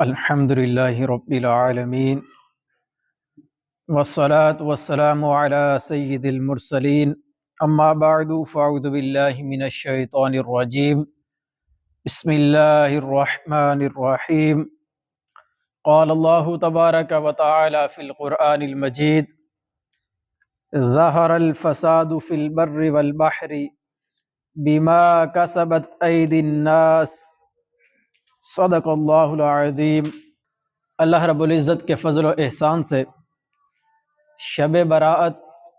الحمد للہ رب العالمین والصلاة والسلام علی سید المرسلین اما بعد فاعوذ باللہ من الشیطان الرجیم بسم اللہ الرحمن الرحیم قال اللہ تبارک و تعالی فی القرآن المجید ظہر الفساد فی البر والبحر بما کسبت ایدی الناس صدق اللہ العظیم۔ اللہ رب العزت کے فضل و احسان سے شب براءت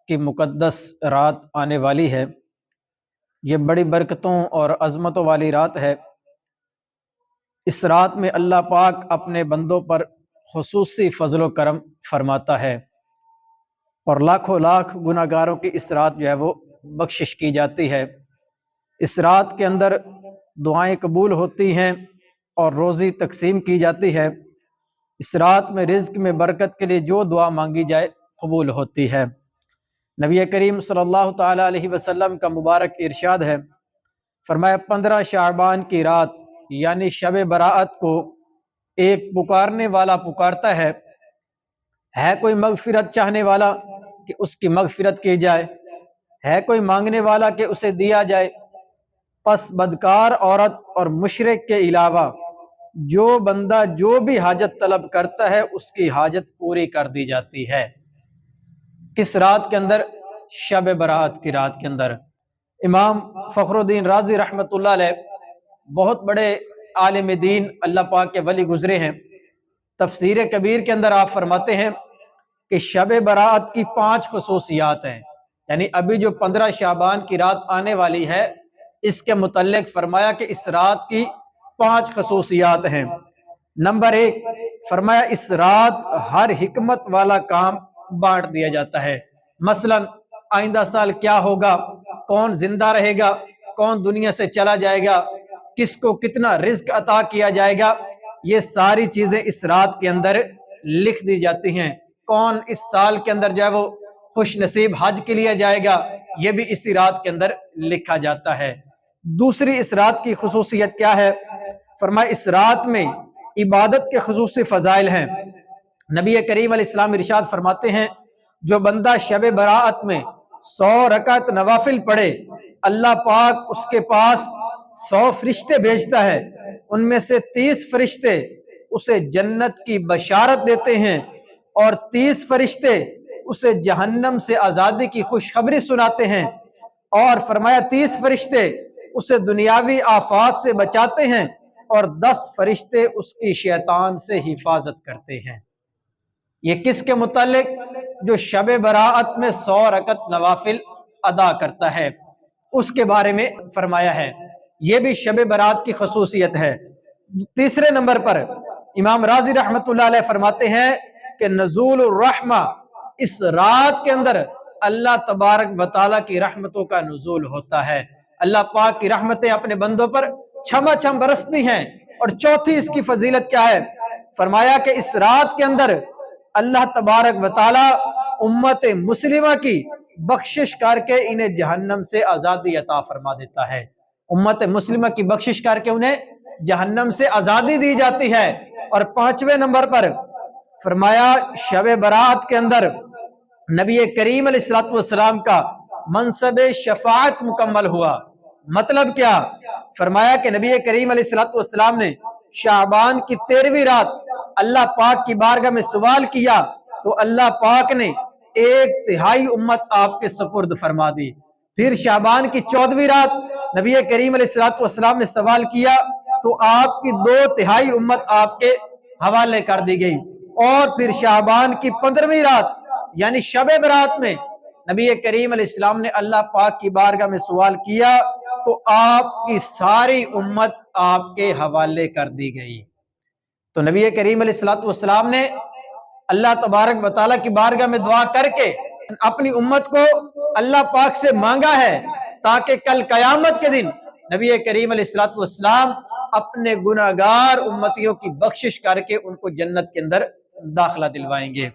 کی مقدس رات آنے والی ہے۔ یہ بڑی برکتوں اور عظمتوں والی رات ہے۔ اس رات میں اللہ پاک اپنے بندوں پر خصوصی فضل و کرم فرماتا ہے اور لاکھوں لاکھ گناہ گاروں کی اس رات جو ہے وہ بخشش کی جاتی ہے۔ اس رات کے اندر دعائیں قبول ہوتی ہیں اور روزی تقسیم کی جاتی ہے۔ اس رات میں رزق میں برکت کے لیے جو دعا مانگی جائے قبول ہوتی ہے۔ نبی کریم صلی اللہ تعالیٰ علیہ وسلم کا مبارک ارشاد ہے، فرمایا 15 شعبان کی رات یعنی شب براءت کو ایک پکارنے والا پکارتا ہے کوئی مغفرت چاہنے والا کہ اس کی مغفرت کی جائے، ہے کوئی مانگنے والا کہ اسے دیا جائے، پس بدکار عورت اور مشرک کے علاوہ جو بندہ جو بھی حاجت طلب کرتا ہے اس کی حاجت پوری کر دی جاتی ہے۔ کس رات کے اندر؟ شب برات کی رات کے اندر۔ امام فخر الدین رازی رحمۃ اللہ علیہ بہت بڑے عالم دین اللہ پاک کے ولی گزرے ہیں۔ تفسیر کبیر کے اندر آپ فرماتے ہیں کہ شب برات کی 5 خصوصیات ہیں، یعنی ابھی جو 15 شعبان کی رات آنے والی ہے اس کے متعلق فرمایا کہ اس رات کی 5 خصوصیات ہیں۔ نمبر 1 فرمایا اس رات ہر حکمت والا کام بانٹ دیا جاتا ہے۔ مثلا آئندہ سال کیا ہوگا، کون زندہ رہے گا، کون دنیا سے چلا جائے گا، کس کو کتنا رزق عطا کیا جائے گا، یہ ساری چیزیں اس رات کے اندر لکھ دی جاتی ہیں۔ کون اس سال کے اندر جو ہے وہ خوش نصیب حج کے لیے جائے گا، یہ بھی اسی رات کے اندر لکھا جاتا ہے۔ دوسری اس رات کی خصوصیت کیا ہے؟ فرمایا اس رات میں عبادت کے خصوصی فضائل ہیں۔ نبی کریم علیہ السلام ارشاد فرماتے ہیں جو بندہ شب براءت میں 100 رکعت نوافل پڑھے اللہ پاک اس کے پاس 100 فرشتے بھیجتا ہے، ان میں سے 30 فرشتے اسے جنت کی بشارت دیتے ہیں اور 30 فرشتے اسے جہنم سے آزادی کی خوشخبری سناتے ہیں، اور فرمایا 30 فرشتے اسے دنیاوی آفات سے بچاتے ہیں اور 10 فرشتے اس کی شیطان سے حفاظت کرتے ہیں۔ یہ کس کے متعلق؟ جو شب براءت میں 100 رکعت نوافل ادا کرتا ہے اس کے بارے میں فرمایا ہے۔ یہ بھی شب برات کی خصوصیت ہے۔ تیسرے نمبر پر امام رازی رحمۃ اللہ علیہ فرماتے ہیں کہ نزول الرحمہ، اس رات کے اندر اللہ تبارک و تعالیٰ کی رحمتوں کا نزول ہوتا ہے۔ اللہ پاک کی رحمتیں اپنے بندوں پر چھما چھم برستی ہیں۔ اور چوتھی اس کی فضیلت کیا ہے؟ فرمایا کہ اس رات کے اندر اللہ تبارک و تعالیٰ امت مسلمہ کی بخشش کر کے انہیں جہنم سے آزادی عطا فرما دیتا ہے۔ امت مسلمہ کی بخشش کر کے انہیں جہنم سے آزادی دی جاتی ہے۔ اور 5ویں نمبر پر فرمایا شب برات کے اندر نبی کریم علیہ السلام کا منصب شفاعت مکمل ہوا۔ مطلب کیا؟ فرمایا کہ نبی کریم علیہ السلام نے شعبان کی 13ویں رات اللہ پاک کی بارگاہ میں سوال کیا تو اللہ پاک نے 1/3 امت آپ کے سپرد فرما دی۔ پھر شعبان کی 14ویں رات نبی کریم علیہ السلام نے سوال کیا تو آپ کی 2/3 امت آپ کے حوالے کر دی گئی۔ اور پھر شعبان کی 15ویں رات یعنی شب برات میں نبی کریم علیہ السلام نے اللہ پاک کی بارگاہ میں سوال کیا تو آپ کی ساری امت آپ کے حوالے کر دی گئی۔ تو نبی کریم علیہ السلام نے اللہ تبارک و تعالیٰ کی بارگاہ میں دعا کر کے اپنی امت کو اللہ پاک سے مانگا ہے تاکہ کل قیامت کے دن نبی کریم علیہ السلام اپنے گناہگار امتیوں کی بخشش کر کے ان کو جنت کے اندر داخلہ دلوائیں گے۔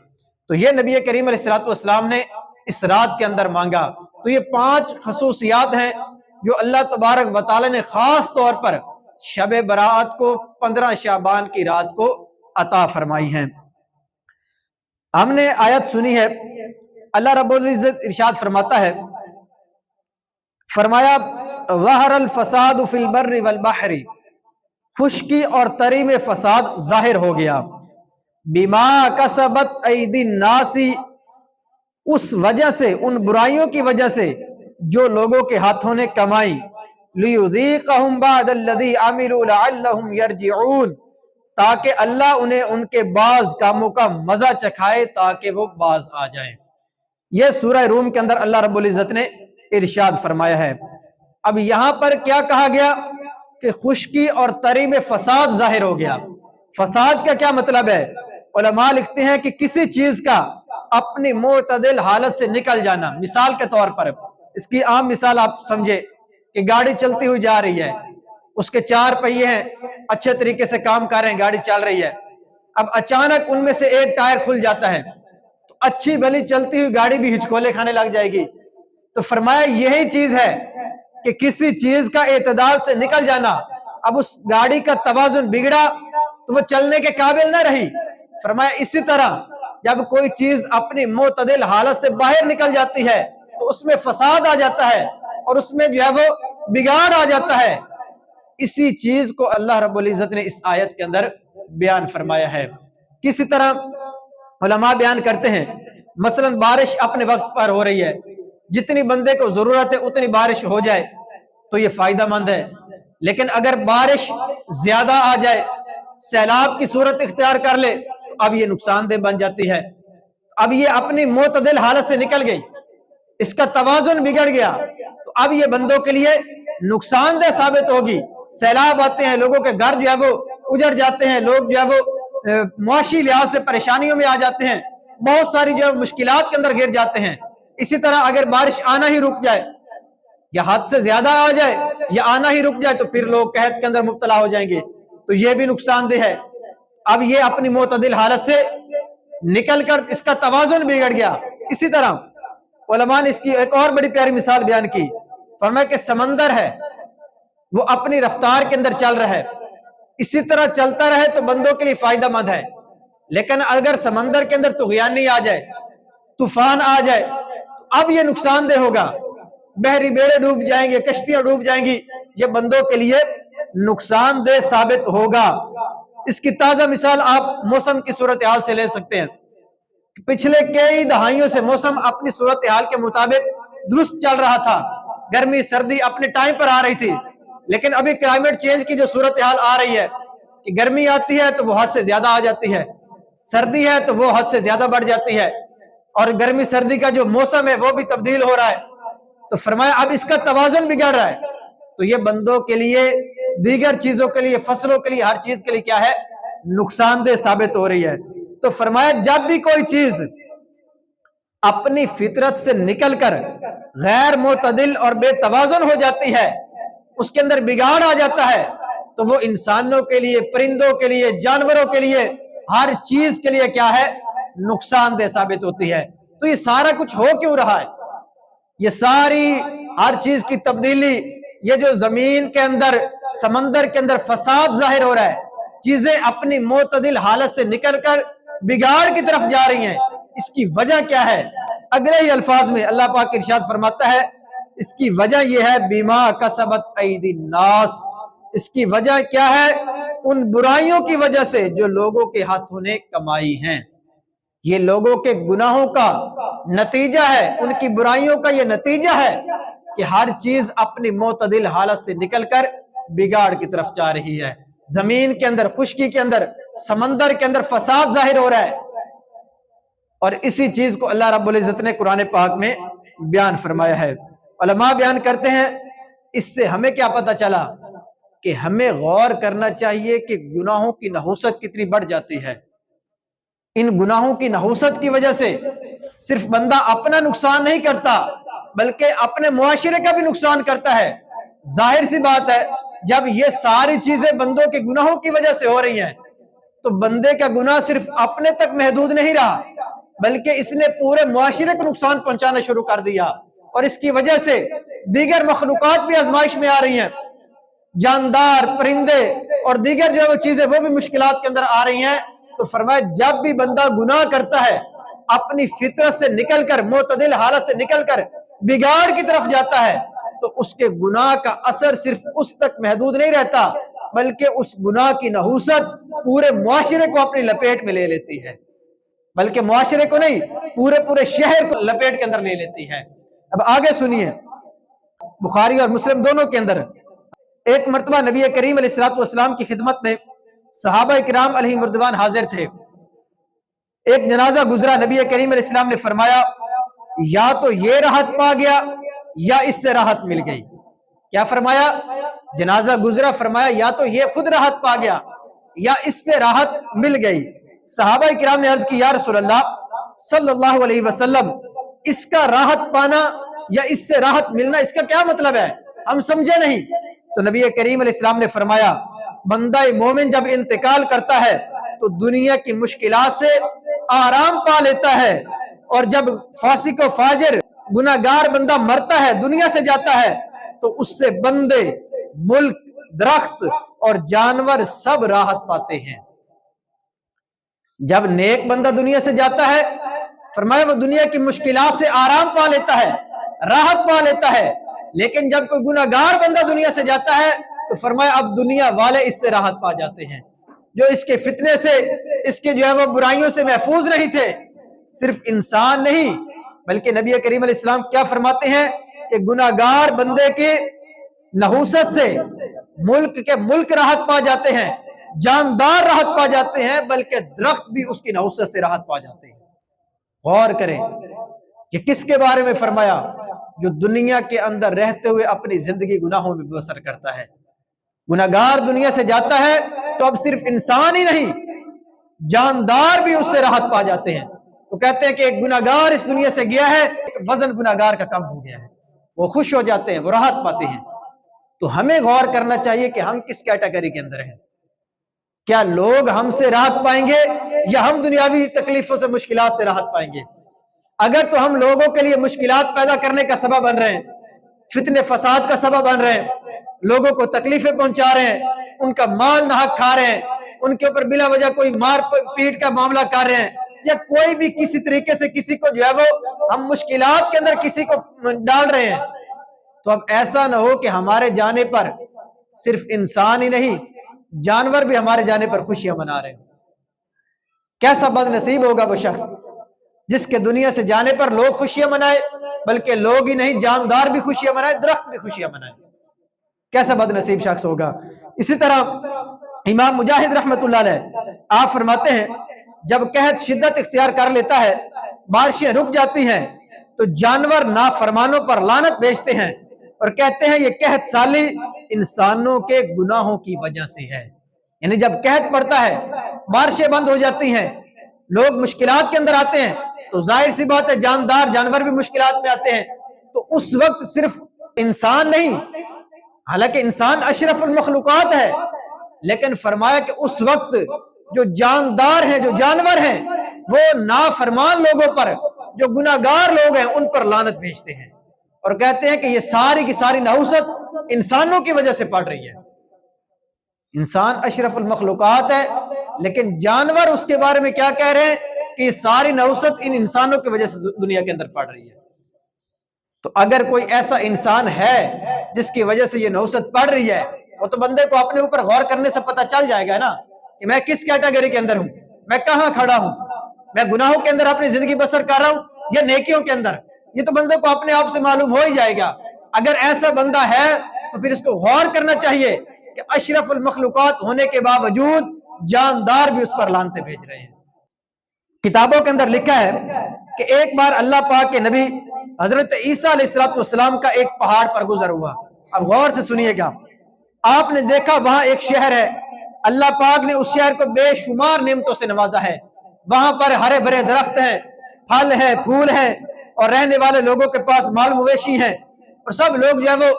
تو یہ نبی کریم علیہ السلام نے اس رات کے اندر مانگا۔ تو یہ 5 خصوصیات ہیں جو اللہ تبارک و تعالی نے خاص طور پر شب براءت کو 15 شعبان کی رات کو عطا فرمائی ہیں۔ ہم نے آیت سنی ہے، اللہ رب العزت ارشاد فرماتا ہے، فرمایا ظہر الفساد فی البر والبحر، خشکی اور تری میں فساد ظاہر ہو گیا، بما کسبت ایدی الناس، اس وجہ سے، ان برائیوں کی وجہ سے جو لوگوں کے ہاتھوں نے کمائی، لیذیقہم بعد الذی عملوا لعلہم یرجعون، تاکہ اللہ انہیں ان کے بعض کاموں کا مزہ چکھائے تاکہ وہ باز آ جائیں۔ یہ سورہ روم کے اندر اللہ رب العزت نے ارشاد فرمایا ہے۔ اب یہاں پر کیا کہا گیا کہ خشکی اور تری میں فساد ظاہر ہو گیا۔ فساد کا کیا مطلب ہے؟ علماء لکھتے ہیں کہ کسی چیز کا اپنی معتدل حالت سے نکل جانا۔ مثال کے طور پر اس کی عام مثال آپ سمجھے کہ گاڑی چلتی ہوئی جا رہی ہے، اس کے 4 پہیے ہیں، اچھے طریقے سے کام کر رہے ہیں، گاڑی چل رہی ہے، اب اچانک ان میں سے ایک ٹائر کھل جاتا ہے تو اچھی بھلی چلتی ہوئی گاڑی بھی ہچکولے کھانے لگ جائے گی۔ تو فرمایا یہی چیز ہے کہ کسی چیز کا اعتدال سے نکل جانا، اب اس گاڑی کا توازن بگڑا تو وہ چلنے کے قابل نہ رہی۔ فرمایا اسی طرح جب کوئی چیز اپنی معتدل حالت سے باہر نکل جاتی ہے تو اس میں فساد آ جاتا ہے اور اس میں جو ہے وہ بگاڑ آ جاتا ہے۔ اسی چیز کو اللہ رب العزت نے اس آیت کے اندر بیان فرمایا ہے۔ کسی طرح علماء بیان کرتے ہیں، مثلا بارش اپنے وقت پر ہو رہی ہے، جتنی بندے کو ضرورت ہے اتنی بارش ہو جائے تو یہ فائدہ مند ہے، لیکن اگر بارش زیادہ آ جائے، سیلاب کی صورت اختیار کر لے تو اب یہ نقصان دہ بن جاتی ہے۔ اب یہ اپنی معتدل حالت سے نکل گئی، اس کا توازن بگڑ گیا تو اب یہ بندوں کے لیے نقصان دہ ثابت ہوگی۔ سیلاب آتے ہیں، لوگوں کے گھر جو ہے وہ اجڑ جاتے ہیں، لوگ جو ہے وہ معاشی لحاظ سے پریشانیوں میں آ جاتے ہیں، بہت ساری جو مشکلات کے اندر گر جاتے ہیں۔ اسی طرح اگر بارش آنا ہی رک جائے یا حد سے زیادہ آ جائے یا آنا ہی رک جائے تو پھر لوگ قحط کے اندر مبتلا ہو جائیں گے، تو یہ بھی نقصان دہ ہے۔ اب یہ اپنی معتدل حالت سے نکل کر اس کا توازن بگڑ گیا۔ اسی طرح علماء نے اس کی ایک اور بڑی پیاری مثال بیان کی، فرمایا کہ سمندر ہے وہ اپنی رفتار کے اندر چل رہا ہے، اسی طرح چلتا رہے تو بندوں کے لیے فائدہ مند ہے، لیکن اگر سمندر کے اندر طغیانی آ جائے، طوفان آ جائے تو اب یہ نقصان دہ ہوگا، بحری بیڑے ڈوب جائیں گے، کشتیاں ڈوب جائیں گی، یہ بندوں کے لیے نقصان دہ ثابت ہوگا۔ اس کی تازہ مثال آپ موسم کی صورتحال سے لے سکتے ہیں۔ پچھلے کئی دہائیوں سے موسم اپنی صورتحال کے مطابق درست چل رہا تھا، گرمی سردی اپنے ٹائم پر آ رہی تھی، لیکن ابھی کلائمیٹ چینج کی جو صورتحال آ رہی ہے کہ گرمی آتی ہے تو وہ حد سے زیادہ آ جاتی ہے، سردی ہے تو وہ حد سے زیادہ بڑھ جاتی ہے، اور گرمی سردی کا جو موسم ہے وہ بھی تبدیل ہو رہا ہے۔ تو فرمایا اب اس کا توازن بگڑ رہا ہے تو یہ بندوں کے لیے، دیگر چیزوں کے لیے، فصلوں کے لیے، ہر چیز کے لیے کیا ہے؟ نقصان دہ ثابت ہو رہی ہے۔ تو فرمایا جب بھی کوئی چیز اپنی فطرت سے نکل کر غیر معتدل اور بے توازن ہو جاتی ہے، اس کے اندر بگاڑ آ جاتا ہے، تو وہ انسانوں کے لیے، پرندوں کے لیے، جانوروں کے لیے، ہر چیز کے لیے کیا ہے؟ نقصان دہ ثابت ہوتی ہے۔ تو یہ سارا کچھ ہو کیوں رہا ہے؟ یہ ساری ہر چیز کی تبدیلی، یہ جو زمین کے اندر، سمندر کے اندر فساد ظاہر ہو رہا ہے، چیزیں اپنی معتدل حالت سے نکل کر بگاڑ کی طرف جا رہی ہیں، اس کی وجہ کیا ہے؟ اگلے ہی الفاظ میں اللہ پاک ارشاد فرماتا ہے اس کی وجہ یہ ہے بیما کسبت ایدی الناس، اس کی وجہ کیا ہے؟ ان برائیوں کی وجہ سے جو لوگوں کے ہاتھوں نے کمائی ہیں۔ یہ لوگوں کے گناہوں کا نتیجہ ہے، ان کی برائیوں کا یہ نتیجہ ہے کہ ہر چیز اپنی معتدل حالت سے نکل کر بگاڑ کی طرف جا رہی ہے۔ زمین کے اندر، خشکی کے اندر، سمندر کے اندر فساد ظاہر ہو رہا ہے، اور اسی چیز کو اللہ رب العزت نے قرآن پاک میں بیان فرمایا ہے۔ علماء بیان کرتے ہیں اس سے ہمیں کیا پتہ چلا کہ ہمیں غور کرنا چاہیے کہ گناہوں کی نحوست کتنی بڑھ جاتی ہے۔ ان گناہوں کی نحوست کی وجہ سے صرف بندہ اپنا نقصان نہیں کرتا بلکہ اپنے معاشرے کا بھی نقصان کرتا ہے۔ ظاہر سی بات ہے جب یہ ساری چیزیں بندوں کے گناہوں کی وجہ سے ہو رہی ہیں تو بندے کا گناہ صرف اپنے تک محدود نہیں رہا بلکہ اس نے پورے معاشرے کو نقصان پہنچانا شروع کر دیا، اور اس کی وجہ سے دیگر مخلوقات بھی آزمائش میں آ رہی ہیں، جاندار، پرندے اور دیگر جو وہ چیزیں وہ بھی مشکلات کے اندر آ رہی ہیں، تو فرمایا جب بھی بندہ گناہ کرتا ہے اپنی فطرت سے نکل کر، معتدل حالت سے نکل کر بگاڑ کی طرف جاتا ہے تو اس کے گناہ کا اثر صرف اس تک محدود نہیں رہتا، بلکہ اس گناہ کی نحوست پورے معاشرے کو اپنی لپیٹ میں لے لیتی ہے، بلکہ معاشرے کو نہیں، پورے شہر کو لپیٹ کے اندر لے لیتی ہے۔ اب آگے سنیے، بخاری اور مسلم دونوں کے اندر ایک مرتبہ نبی کریم علیہ الصلوۃ والسلام کی خدمت میں صحابہ کرام علیہ مردوان حاضر تھے۔ ایک جنازہ گزرا، نبی کریم علیہ السلام نے فرمایا یا تو یہ راحت پا گیا یا اس سے راحت مل گئی۔ کیا فرمایا؟ جنازہ گزرا، فرمایا یا تو یہ خود راحت پا گیا یا اس سے راحت مل گئی۔ صحابہ کرام نے عرض کی یا رسول اللہ صلی اللہ علیہ وسلم، اس کا راحت پانا یا اس سے راحت ملنا، اس کا کیا مطلب ہے؟ ہم سمجھے نہیں۔ تو نبی کریم علیہ السلام نے فرمایا بندہ مومن جب انتقال کرتا ہے تو دنیا کی مشکلات سے آرام پا لیتا ہے، اور جب فاسق و فاجر گناہگار بندہ مرتا ہے، دنیا سے جاتا ہے، تو اس سے بندے، ملک، درخت اور جانور سب راحت پاتے ہیں۔ جب نیک بندہ دنیا سے جاتا ہے، فرمایا وہ دنیا کی مشکلات سے آرام پا لیتا ہے، راحت پا لیتا ہے، لیکن جب کوئی گناہگار بندہ دنیا سے جاتا ہے تو فرمایا اب دنیا والے اس سے راحت پا جاتے ہیں، جو اس کے فتنے سے، اس کے جو ہے وہ برائیوں سے محفوظ نہیں تھے۔ صرف انسان نہیں بلکہ نبی کریم علیہ السلام کیا فرماتے ہیں کہ گناہگار بندے کے نحوست سے ملک راحت پا جاتے ہیں، جاندار راحت پا جاتے ہیں، بلکہ درخت بھی اس کی نحوست سے راحت پا جاتے ہیں۔ غور کریں کہ کس کے بارے میں فرمایا؟ جو دنیا کے اندر رہتے ہوئے اپنی زندگی گناہوں میں بسر کرتا ہے۔ گناہگار دنیا سے جاتا ہے تو اب صرف انسان ہی نہیں، جاندار بھی اس سے راحت پا جاتے ہیں۔ وہ کہتے ہیں کہ ایک گناہگار اس دنیا سے گیا ہے، وزن گناہگار کا کم ہو گیا ہے، وہ خوش ہو جاتے ہیں، وہ راحت پاتے ہیں۔ تو ہمیں غور کرنا چاہیے کہ ہم کس کیٹیگری کے اندر ہیں۔ کیا لوگ ہم سے راحت پائیں گے یا ہم دنیاوی تکلیفوں سے، مشکلات سے راحت پائیں گے؟ اگر تو ہم لوگوں کے لیے مشکلات پیدا کرنے کا سبب بن رہے ہیں، فتنے فساد کا سبب بن رہے ہیں، لوگوں کو تکلیفیں پہنچا رہے ہیں، ان کا مال ناحق کھا رہے ہیں، ان کے اوپر بلا وجہ کوئی مار پیٹ کا معاملہ کر رہے ہیں، یا کوئی بھی کسی طریقے سے کسی کو جو ہے وہ ہم مشکلات کے اندر کسی کو ڈال رہے ہیں، تو اب ایسا نہ ہو کہ ہمارے جانے پر صرف انسان ہی نہیں، جانور بھی ہمارے جانے پر خوشیاں منا رہے ہیں۔ کیسا بد نصیب ہوگا وہ شخص جس کے دنیا سے جانے پر لوگ خوشیاں منائے، بلکہ لوگ ہی نہیں، جاندار بھی خوشیاں منائے، درخت بھی خوشیاں منائے۔ کیسا بد نصیب شخص ہوگا۔ اسی طرح امام مجاہد رحمت اللہ علیہ آپ فرماتے ہیں جب قحط شدت اختیار کر لیتا ہے، بارشیں رک جاتی ہیں، تو جانور نافرمانوں پر لعنت بھیجتے ہیں اور کہتے ہیں یہ قحط سالی انسانوں کے گناہوں کی وجہ سے ہے۔ یعنی جب قحط پڑتا ہے، بارشیں بند ہو جاتی ہیں، لوگ مشکلات کے اندر آتے ہیں، تو ظاہر سی بات ہے جاندار جانور بھی مشکلات میں آتے ہیں۔ تو اس وقت صرف انسان نہیں، حالانکہ انسان اشرف المخلوقات ہے، لیکن فرمایا کہ اس وقت جو جاندار ہیں، جو جانور ہیں، وہ نافرمان لوگوں پر، جو گناہگار لوگ ہیں، ان پر لعنت بھیجتے ہیں اور کہتے ہیں کہ یہ ساری کی ساری نحوست انسانوں کی وجہ سے پڑ رہی ہے۔ انسان اشرف المخلوقات ہے، لیکن جانور اس کے بارے میں کیا کہہ رہے ہیں کہ یہ ساری نحوست ان انسانوں کی وجہ سے دنیا کے اندر پڑ رہی ہے۔ تو اگر کوئی ایسا انسان ہے جس کی وجہ سے یہ نحوست پڑ رہی ہے، وہ تو بندے کو اپنے اوپر غور کرنے سے پتہ چل جائے گا نا کہ میں کس کیٹیگری کے اندر ہوں، میں کہاں کھڑا ہوں، میں گناہوں کے اندر اپنی زندگی بسر کر رہا ہوں یا نیکیوں کے اندر۔ یہ تو بندے کو اپنے آپ سے معلوم ہو ہی جائے گا۔ اگر ایسا بندہ ہے تو پھر اس کو غور کرنا چاہیے کہ اشرف المخلوقات ہونے کے باوجود جاندار بھی اس پر لعنتیں بھیج رہے ہیں۔ کتابوں کے اندر لکھا ہے کہ ایک بار اللہ پاک کے نبی حضرت عیسیٰ علیہ السلام کا ایک پہاڑ پر گزر ہوا۔ اب غور سے سنیے گا، آپ نے دیکھا وہاں ایک شہر ہے، اللہ پاک نے اس شہر کو بے شمار نعمتوں سے نوازا ہے، وہاں پر ہرے بھرے درخت ہیں، پھل ہیں، پھول ہیں، اور رہنے والے لوگوں کے پاس مال مویشی ہیں، اور سب لوگ جو ہے وہ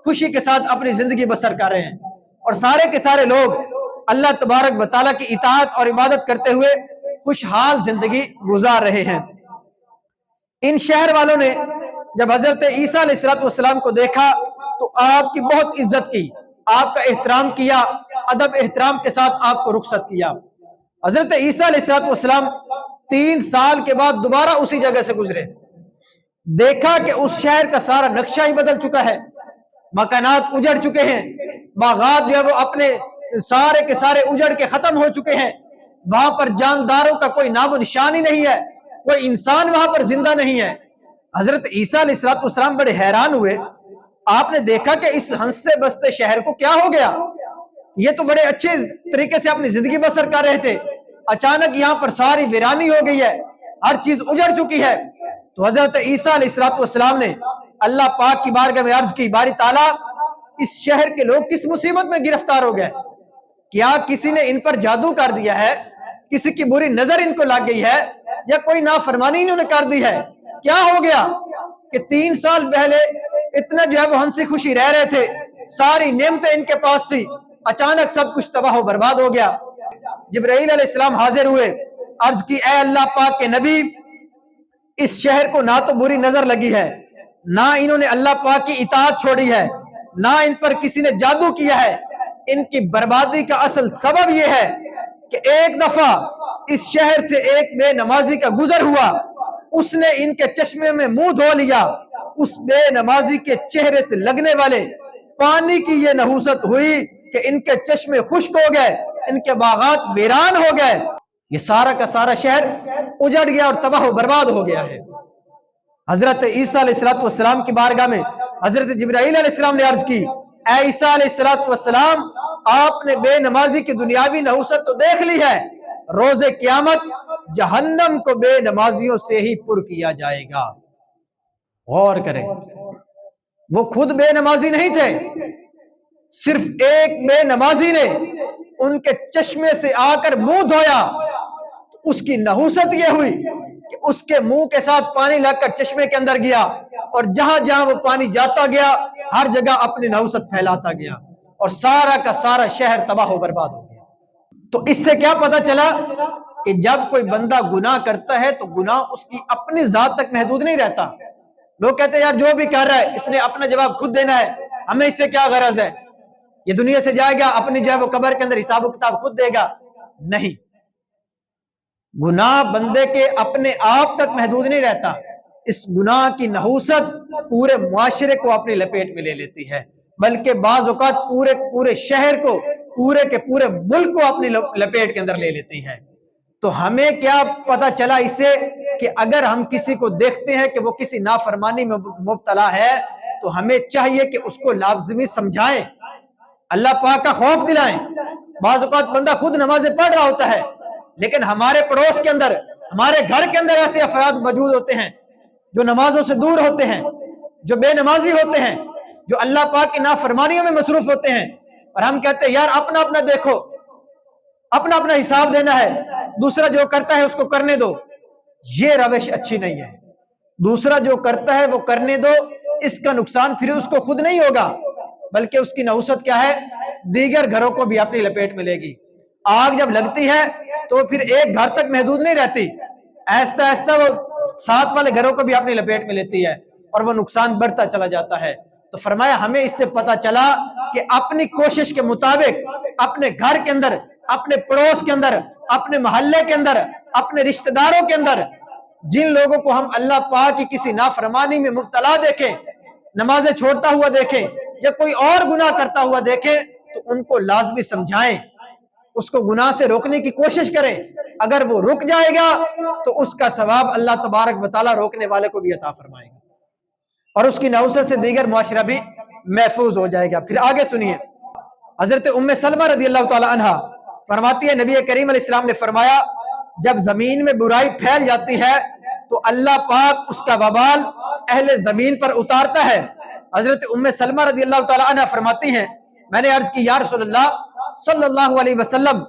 خوشی کے ساتھ اپنی زندگی بسر کر رہے ہیں، اور سارے کے سارے لوگ اللہ تبارک و تعالیٰ کی اطاعت اور عبادت کرتے ہوئے خوشحال زندگی گزار رہے ہیں۔ ان شہر والوں نے جب حضرت عیسیٰ علیہ السلام کو دیکھا تو آپ کی بہت عزت کی، آپ کا احترام کیا، ادب احترام کے ساتھ آپ کو رخصت کیا۔ حضرت عیسیٰ علیہ السلام 3 سال کے بعد دوبارہ اسی جگہ سے گزرے، دیکھا کہ اس شہر کا سارا نقشہ ہی بدل چکا ہے، مکانات اجڑ چکے ہیں، باغات جو ہے وہ اپنے سارے کے سارے اجڑ کے ختم ہو چکے ہیں، وہاں پر جانداروں کا کوئی نام و نشان ہی نہیں ہے، کوئی انسان وہاں پر زندہ نہیں ہے۔ حضرت عیسیٰ علیہ السلام بڑے حیران ہوئے، آپ نے دیکھا کہ اس ہنستے بستے شہر کو کیا ہو گیا، یہ تو بڑے اچھے طریقے سے اپنی زندگی بسر کر رہے تھے، اچانک یہاں پر ساری ویرانی ہو گئی ہے، ہر چیز اجڑ چکی ہے۔ تو حضرت عیسیٰ علیہ السلام نے اللہ پاک کی بارگاہ میں عرض کی، باری تعالیٰ اس شہر کے لوگ کس مصیبت میں گرفتار ہو گئے، کیا کسی نے ان پر جادو کر دیا ہے، کسی کی بری نظر ان کو لگ گئی ہے، یا کوئی نافرمانی انہوں نے کر دی ہے، کیا ہو گیا کہ 3 سال پہلے اتنا جو ہے وہ ہنسی خوشی رہ رہے تھے، ساری نعمتیں ان کے پاس تھی، اچانک سب کچھ تباہ و برباد ہو گیا۔ جبرائیل علیہ السلام حاضر ہوئے، عرض کی اے اللہ پاک کے نبی، اس شہر کو نہ تو بری نظر لگی ہے، نہ انہوں نے اللہ پاک کی اطاعت چھوڑی ہے، نہ ان پر کسی نے جادو کیا ہے، ان کی بربادی کا اصل سبب یہ ہے کہ ایک دفعہ اس شہر سے ایک بے نمازی کا گزر ہوا، اس نے ان کے چشمے میں منہ دھو لیا، اس بے نمازی کے چہرے سے لگنے والے پانی کی یہ نحوست ہوئی کہ ان کے چشمے خشک ہو گئے، ان کے باغات ویران ہو گئے، یہ سارا کا سارا شہر اجڑ گیا اور تباہ و برباد ہو گیا ہے۔ حضرت عیسیٰ علیہ السلام کی بارگاہ میں حضرت جبرائیل علیہ السلام نے عرض کی، اے عیسیٰ علیہ السلام، آپ نے بے نمازی کی دنیاوی نحوست تو دیکھ لی ہے، روز قیامت جہنم کو بے نمازیوں سے ہی پر کیا جائے گا۔ غور کریں، وہ خود بے نمازی نہیں تھے، صرف ایک بے نمازی نے ان کے چشمے سے آ کر منہ دھویا، تو اس کی نحوست یہ ہوئی کہ اس کے منہ کے ساتھ پانی لگ کر چشمے کے اندر گیا، اور جہاں جہاں وہ پانی جاتا گیا ہر جگہ اپنی نحوست پھیلاتا گیا، اور سارا کا سارا شہر تباہ و برباد ہو گیا۔ تو اس سے کیا پتا چلا کہ جب کوئی بندہ گناہ کرتا ہے تو گناہ اس کی اپنی ذات تک محدود نہیں رہتا۔ لوگ کہتے ہیں یار جو بھی کر رہا ہے اس نے اپنا جواب خود دینا ہے، ہمیں اس سے کیا غرض ہے، یہ دنیا سے جائے گا اپنی جو ہے وہ قبر کے اندر حساب و کتاب خود دے گا۔ نہیں، گناہ بندے کے اپنے آپ تک محدود نہیں رہتا، اس گناہ کی نحوست پورے معاشرے کو اپنی لپیٹ میں لے لیتی ہے، بلکہ بعض اوقات پورے شہر کو، پورے کے پورے ملک کو اپنی لپیٹ کے اندر لے لیتی ہے۔ تو ہمیں کیا پتا چلا اس سے کہ اگر ہم کسی کو دیکھتے ہیں کہ وہ کسی نافرمانی میں مبتلا ہے تو ہمیں چاہیے کہ اس کو لازمی سمجھائیں، اللہ پاک کا خوف دلائیں۔ بعض اوقات بندہ خود نمازیں پڑھ رہا ہوتا ہے، لیکن ہمارے پڑوس کے اندر، ہمارے گھر کے اندر ایسے افراد موجود ہوتے ہیں جو نمازوں سے دور ہوتے ہیں، جو بے نمازی ہوتے ہیں، جو اللہ پاک کی نافرمانیوں میں مصروف ہوتے ہیں، اور ہم کہتے ہیں یار اپنا اپنا دیکھو، اپنا اپنا حساب دینا ہے، دوسرا جو کرتا ہے اس کو کرنے دو۔ یہ روش اچھی نہیں ہے۔ دوسرا جو کرتا ہے وہ کرنے دو، اس کا نقصان پھر اس کو خود نہیں ہوگا، بلکہ اس کی نحوست کیا ہے، دیگر گھروں کو بھی اپنی لپیٹ میں لے گی۔ آگ جب لگتی ہے تو پھر ایک گھر تک محدود نہیں رہتی، آہستہ آہستہ وہ ساتھ والے گھروں کو بھی اپنی لپیٹ میں لیتی ہے، اور وہ نقصان بڑھتا چلا جاتا ہے۔ تو فرمایا ہمیں اس سے پتا چلا کہ اپنی کوشش کے مطابق اپنے گھر کے اندر، اپنے پڑوس کے اندر، اپنے محلے کے اندر، اپنے رشتہ داروں کے اندر جن لوگوں کو ہم اللہ پاک کی کسی نافرمانی میں مبتلا دیکھیں، نمازیں چھوڑتا ہوا دیکھیں یا کوئی اور گناہ کرتا ہوا دیکھیں، تو ان کو لازمی سمجھائیں، اس کو گناہ سے روکنے کی کوشش کریں۔ اگر وہ رک جائے گا تو اس کا ثواب اللہ تبارک و تعالیٰ روکنے والے کو بھی عطا فرمائے گا، اور اس کی نحوست سے دیگر معاشرہ بھی محفوظ ہو جائے گا۔ پھر آگے سنیے، حضرت ام سلمہ رضی اللہ تعالی عنہ فرماتی ہے نبی کریم علیہ السلام نے فرمایا جب زمین میں برائی پھیل جاتی ہے تو اللہ پاک اس کا وبال اہل زمین پر اتارتا ہے۔ حضرت ام سلمہ رضی اللہ تعالی عنہ فرماتی ہیں میں نے عرض کی یا رسول اللہ صلی اللہ علیہ وسلم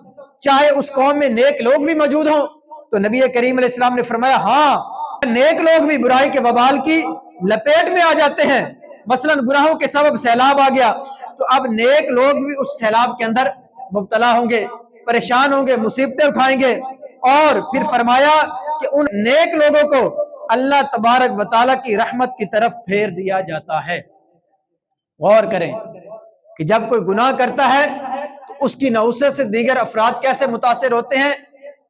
چاہے اس قوم میں نیک لوگ بھی موجود ہوں؟ تو نبی کریم علیہ السلام نے فرمایا ہاں، نیک لوگ بھی برائی کے وبال کی لپیٹ میں آ جاتے ہیں، مثلا گناہوں کے سبب سیلاب آ گیا تو اب نیک لوگ بھی اس سیلاب کے اندر مبتلا ہوں گے، پریشان ہوں گے، مصیبتیں اٹھائیں گے، اور پھر فرمایا کہ ان نیک لوگوں کو اللہ تبارک و تعالیٰ کی رحمت کی طرف پھیر دیا جاتا ہے۔ غور کریں کہ جب کوئی گناہ کرتا ہے تو اس کی نحوست سے دیگر افراد کیسے متاثر ہوتے ہیں،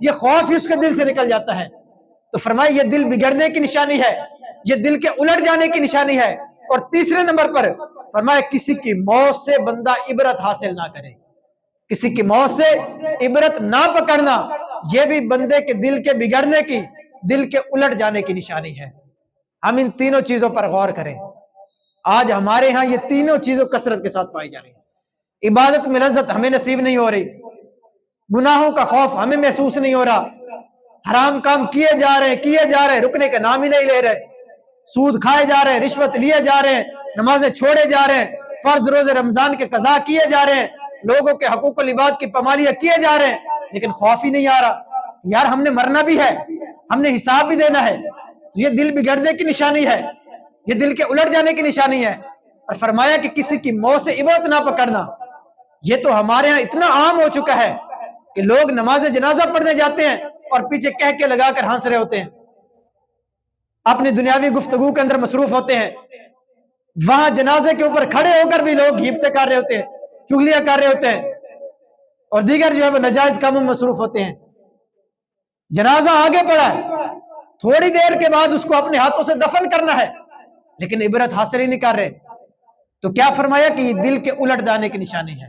یہ خوف ہی اس کے دل سے نکل جاتا ہے۔ تو فرمایا یہ دل بگڑنے کی نشانی ہے، یہ دل کے الٹ جانے کی نشانی ہے۔ اور تیسرے نمبر پر فرمایا کسی کی موت سے بندہ عبرت حاصل نہ کرے، کسی کی موت سے عبرت نہ پکڑنا، یہ بھی بندے کے دل کے بگڑنے کی، دل کے الٹ جانے کی نشانی ہے۔ ہم ان تینوں چیزوں پر غور کریں۔ آج ہمارے ہاں یہ تینوں چیزوں کثرت کے ساتھ پائی جا رہی ہیں۔ عبادت میں لذت ہمیں نصیب نہیں ہو رہی، گناہوں کا خوف ہمیں محسوس نہیں ہو رہا، حرام کام کیے جا رہے رکنے کا نام ہی نہیں لے رہے، سود کھائے جا رہے ہیں، رشوت لیے جا رہے ہیں، نمازیں چھوڑے جا رہے ہیں، فرض روزے رمضان کے قضا کیے جا رہے ہیں، لوگوں کے حقوق و العباد کی پامالیاں کیے جا رہے ہیں، لیکن خوف ہی نہیں آ رہا یار ہم نے مرنا بھی ہے، ہم نے حساب بھی دینا ہے۔ یہ دل بگڑنے کی نشانی ہے، یہ دل کے الٹ جانے کی نشانی ہے۔ اور فرمایا کہ کسی کی موت سے عبرت نہ پکڑنا، یہ تو ہمارے ہاں اتنا عام ہو چکا ہے کہ لوگ نماز جنازہ پڑھنے جاتے ہیں اور پیچھے کہہ کے لگا کر ہنس رہے ہوتے ہیں، اپنی دنیاوی گفتگو کے اندر مصروف ہوتے ہیں، وہاں جنازے کے اوپر کھڑے ہو کر بھی لوگ غیبتیں کر رہے ہوتے ہیں، چغلیاں کر رہے ہوتے ہیں، اور دیگر جو ہے وہ ناجائز کاموں میں مصروف ہوتے ہیں۔ جنازہ آگے پڑا ہے، تھوڑی دیر کے بعد اس کو اپنے ہاتھوں سے دفن کرنا ہے، لیکن عبرت حاصل ہی نہیں کر رہے۔ تو کیا فرمایا کہ یہ دل کے الٹ جانے کی نشانی ہے،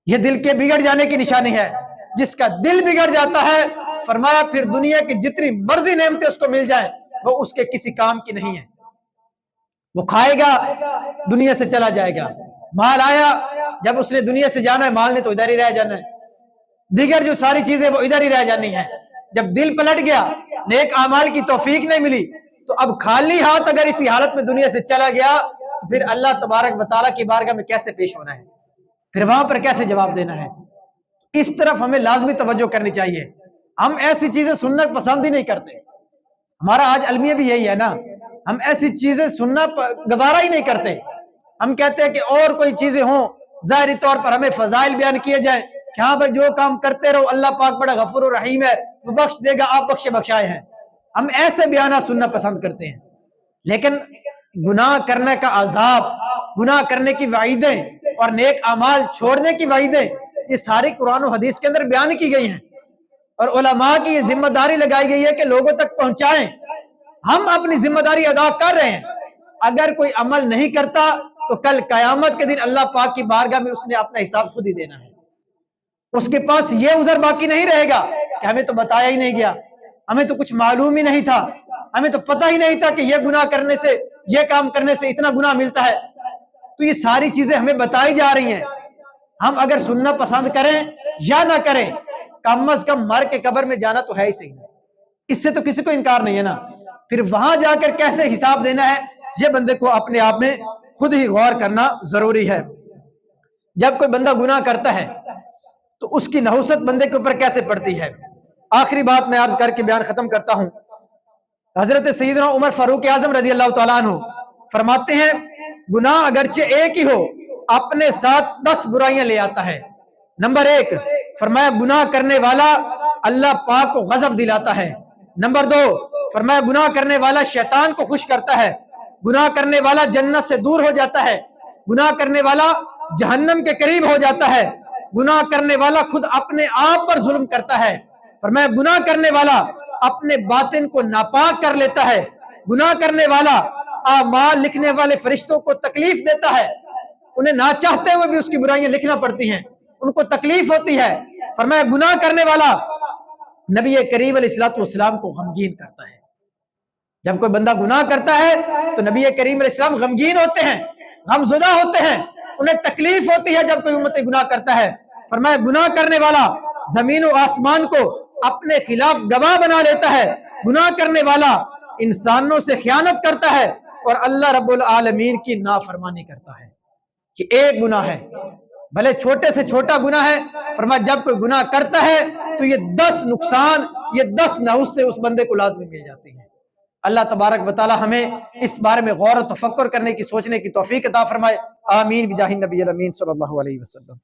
یہ دل کے بگڑ جانے کی نشانی ہے۔ جس کا دل بگڑ جاتا ہے فرمایا پھر دنیا کی جتنی مرضی نعمتیں اس کو مل جائیں وہ اس کے کسی کام کی نہیں ہے، وہ کھائے گا دنیا سے چلا جائے گا، مال آیا جب اس نے دنیا سے جانا ہے مال نے تو ادھر ہی رہ جانا ہے، دیگر جو ساری چیزیں وہ ادھر ہی رہ جانی ہے۔ جب دل پلٹ گیا، نیک اعمال کی توفیق نہیں ملی، تو اب خالی ہاتھ اگر اسی حالت میں دنیا سے چلا گیا تو پھر اللہ تبارک و تعالیٰ کی بارگاہ میں کیسے پیش ہونا ہے، پھر وہاں پر کیسے جواب دینا ہے۔ اس طرف ہمیں لازمی توجہ کرنی چاہیے۔ ہم ایسی چیزیں سننا پسند ہی نہیں کرتے، ہمارا آج المیہ بھی یہی ہے نا، ہم ایسی چیزیں سننا گوارا ہی نہیں کرتے۔ ہم کہتے ہیں کہ اور کوئی چیزیں ہوں، ظاہری طور پر ہمیں فضائل بیان کیے جائیں کہ ہاں بھائی جو کام کرتے رہو اللہ پاک بڑا غفور و رحیم ہے، وہ بخش دے گا، آپ بخشے بخشائے ہیں۔ ہم ایسے بیانات سننا پسند کرتے ہیں، لیکن گناہ کرنے کا عذاب، گناہ کرنے کی وعیدیں اور نیک اعمال چھوڑنے کی وعیدیں، یہ ساری قرآن و حدیث کے اندر بیان کی گئی ہیں، اور علماء کی یہ ذمہ داری لگائی گئی ہے کہ لوگوں تک پہنچائیں۔ ہم اپنی ذمہ داری ادا کر رہے ہیں، اگر کوئی عمل نہیں کرتا تو کل قیامت کے دن اللہ پاک کی بارگاہ میں اس نے اپنا حساب خود ہی دینا ہے۔ اس کے پاس یہ عذر باقی نہیں رہے گا کہ ہمیں تو بتایا ہی نہیں گیا، ہمیں تو کچھ معلوم ہی نہیں تھا، ہمیں تو پتہ ہی نہیں تھا کہ یہ گناہ کرنے سے، یہ کام کرنے سے اتنا گناہ ملتا ہے۔ تو یہ ساری چیزیں ہمیں بتائی جا رہی ہیں، ہم اگر سننا پسند کریں یا نہ کریں، کم از کم مر کے قبر میں جانا تو ہے ہی صحیح، اس سے تو کسی کو انکار نہیں ہے نا۔ پھر وہاں جا کر کیسے حساب دینا ہے، یہ بندے کو اپنے آپ میں خود ہی غور کرنا ضروری ہے۔ جب کوئی بندہ گناہ کرتا ہے تو اس کی نحوست بندے کے اوپر کیسے پڑتی ہے۔ آخری بات میں عرض کر کے بیان ختم کرتا ہوں۔ حضرت سیدنا عمر فاروق اعظم رضی اللہ تعالیٰ عنہ فرماتے ہیں گناہ اگرچہ ایک ہی ہو اپنے ساتھ 10 برائیاں لے آتا ہے۔ نمبر 1 فرمایا گناہ کرنے والا اللہ پاک کو غضب دلاتا ہے۔ نمبر 2 فرمایا گناہ کرنے والا شیطان کو خوش کرتا ہے، گناہ کرنے والا جنت سے دور ہو جاتا ہے، گناہ کرنے والا جہنم کے قریب ہو جاتا ہے، گناہ کرنے والا خود اپنے آپ پر ظلم کرتا ہے۔ فرمایا گناہ کرنے والا اپنے باطن کو ناپاک کر لیتا ہے، گناہ کرنے والا اعمال لکھنے والے فرشتوں کو تکلیف دیتا ہے، انہیں نہ چاہتے ہوئے بھی اس کی برائیاں لکھنا پڑتی ہیں، ان کو تکلیف ہوتی ہے۔ فرمایا گناہ کرنے والا نبی کریم علیہ الصلوۃ والسلام کو غمگین کرتا ہے۔ جب کوئی بندہ گناہ کرتا ہے تو نبی کریم علیہ السلام غمگین ہوتے ہیں، غمزدہ ہوتے ہیں، انہیں تکلیف ہوتی ہے جب کوئی امتی گناہ کرتا ہے۔ فرمایا گناہ کرنے والا زمین و آسمان کو اپنے خلاف گواہ بنا لیتا ہے، گناہ کرنے والا انسانوں سے خیانت کرتا ہے اور اللہ رب العالمین کی نافرمانی کرتا ہے۔ یہ ایک گناہ ہے، بھلے چھوٹے سے چھوٹا گناہ ہے، فرمایا جب کوئی گناہ کرتا ہے تو یہ 10 نقصان، یہ 10 نحوستیں اس بندے کو لازمی مل جاتی ہیں۔ اللہ تبارک و تعالی ہمیں اس بارے میں غور و تفکر کرنے کی، سوچنے کی توفیق عطا فرمائے۔ آمین بجاہ النبی الامین صلی اللہ علیہ وسلم۔